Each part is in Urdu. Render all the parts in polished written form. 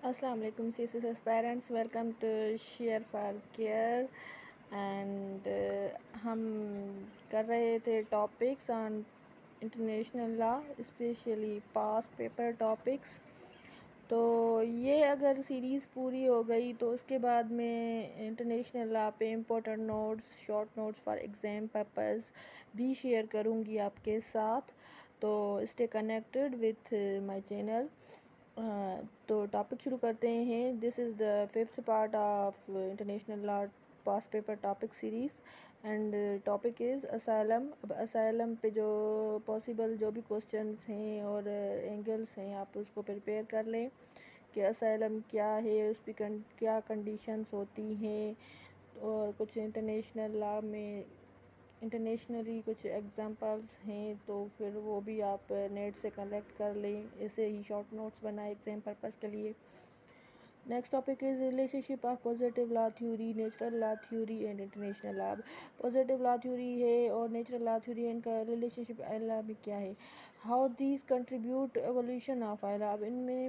السلام علیکم C S S parents, welcome to share for care and ہم کر رہے تھے topics on international law, specially past paper topics. تو یہ اگر سیریز پوری ہو گئی تو اس کے بعد میں انٹرنیشنل لا پہ important notes, short notes for exam purpose بھی شیئر کروں گی آپ کے ساتھ. تو stay connected with my channel. تو ٹاپک شروع کرتے ہیں. This is the 5th part of international law past paper topic series and topic is asylum. اب اسائلم پہ جو پاسبل جو بھی کوشچنس ہیں اور اینگلس ہیں آپ اس کو پریپیئر کر لیں کہ اسائلم کیا ہے، اس پہ کیا کنڈیشنز ہوتی ہیں، اور کچھ انٹرنیشنل لا میں انٹرنیشنلی کچھ ایگزامپلس ہیں تو پھر وہ بھی آپ نیٹ سے کلیکٹ کر لیں. ایسے ہی شارٹ نوٹس بنائیں ایگزام پرپز کے لیے. Next topic is relation ship of positive law theory, natural law theory and international law. Positive law theory ہے اور نیچرل لا تھیوری، ان کا ریلیشن شپ لا میں کیا ہے، how these contribute evolution of law. اب ان میں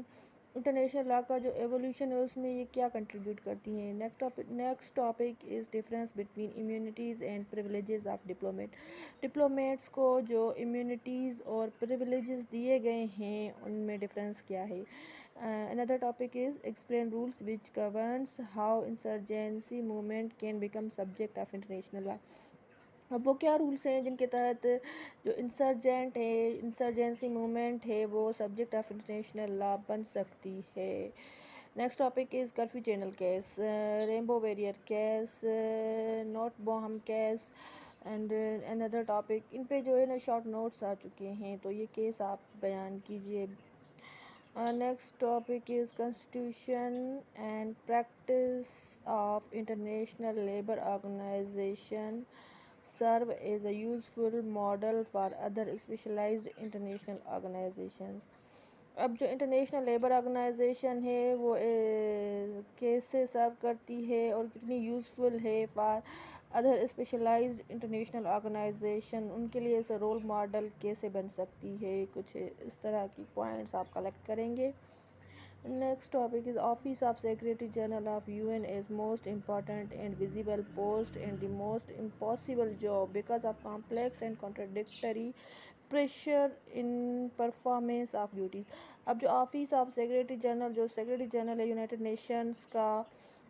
انٹرنیشنل لا کا جو ایولیوشن ہے اس میں یہ کیا کنٹریبیوٹ کرتی ہیں. Next topic is difference between immunities and privileges of diplomat. Diplomats کو جو امیونٹیز اور پریولیجز دیے گئے ہیں ان میں ڈفرینس کیا ہے. Another topic is explain rules which governs how insurgency movement can become subject of international law. اب وہ کیا رولس ہیں جن کے تحت جو انسرجنسی موومنٹ ہے وہ سبجیکٹ آف انٹرنیشنل لا بن سکتی ہے. Next topic is Corfu Channel case, Rainbow Warrior case, Nottebohm case and اندر ٹاپک. ان پہ جو ہے نا شارٹ نوٹس آ چکے ہیں تو یہ کیس آپ بیان کیجئے. Next topic is constitution and practice of international labour organisation serve as a useful model for other specialized international organizations. اب جو انٹرنیشنل لیبر آرگنائزیشن ہے وہ کیسے سرو کرتی ہے اور کتنی یوزفل ہے for other specialized international organization, ان کے لیے ایسے رول ماڈل کیسے بن سکتی ہے. کچھ اس طرح کی پوائنٹس آپ کلیکٹ کریں گے. Next topic is Office of Secretary General of UN is most important and visible post and the most impossible job because of complex and contradictory pressure in performance of duties. اب جو آفس آف سیکریٹری جنرل، جو سیکریٹری جنرل ہے یونائٹڈ نیشنز کا،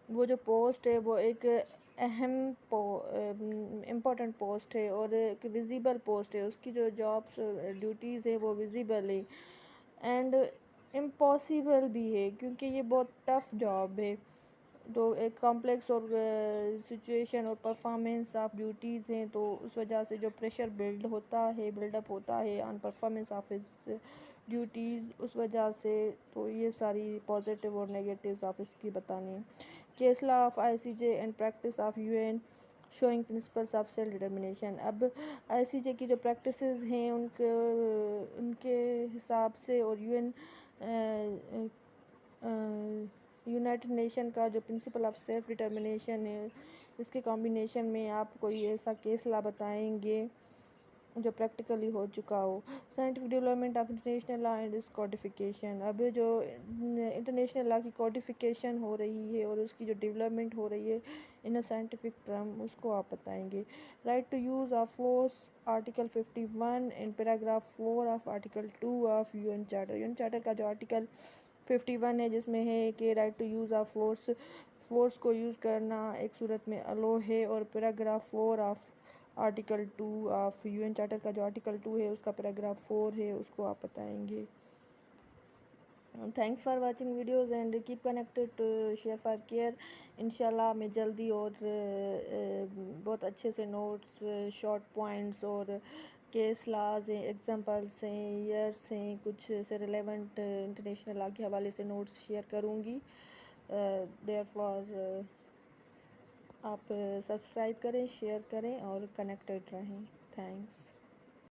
وہ جو پوسٹ ہے وہ ایک اہم امپورٹنٹ پوسٹ ہے اور ایک ویزیبل پوسٹ ہے. اس کی جو جابس ڈیوٹیز ہیں وہ ویزیبل ہے اینڈ امپاسبل بھی ہے کیونکہ یہ بہت ٹف جاب ہے. تو ایک کمپلیکس اور سچویشن اور پرفارمنس آف ڈیوٹیز ہیں تو اس وجہ سے جو پریشر بلڈ اپ ہوتا ہے on performance of his duties, اس وجہ سے تو یہ ساری پازیٹیو اور نیگیٹیوز آف اس کی بتانے. Case law of I C J and practice of U N showing principles of self determination. اب آئی سی جے کی جو پریکٹسز ہیں ان کے حساب سے اور یونائٹڈ نیشن کا جو پرنسپل آف سیلف ڈٹرمنیشن ہے اس کے کمبینیشن میں آپ کوئی ایسا کیس لا بتائیں گے جو پریکٹیکلی ہو چکا ہو. Scientific development of international law and اس کوڈیفیکیشن. اب جو انٹرنیشنل لا کی کوڈیفیکیشن ہو رہی ہے اور اس کی جو ڈیولپمنٹ ہو رہی ہے ان اے سائنٹیفک ٹرم، اس کو آپ بتائیں گے. Right to use of force article 51 and paragraph 4 of article 2 of U N charter. U N charter کا جو آرٹیکل 51 ہے جس میں ہے کہ right to use of force کو یوز کرنا ایک صورت میں الو ہے، اور paragraph 4 of article 2 of U N charter کا جو آرٹیکل 2 ہے اس کا پیراگراف 4 ہے، اس کو آپ بتائیں گے. Thanks for watching videos and keep connected to share for care. انشاءاللہ میں جلدی اور بہت اچھے سے نوٹس، شارٹ پوائنٹس اور کیس لاز ہیں، ایگزامپلس ہیں، ایئرس ہیں، کچھ سے ریلیونٹ انٹرنیشنل لا کے حوالے سے نوٹس شیئر کروں گی. دیئر فار آپ سبسکرائب کریں، شیئر کریں اور کنیکٹڈ رہیں. تھینکس.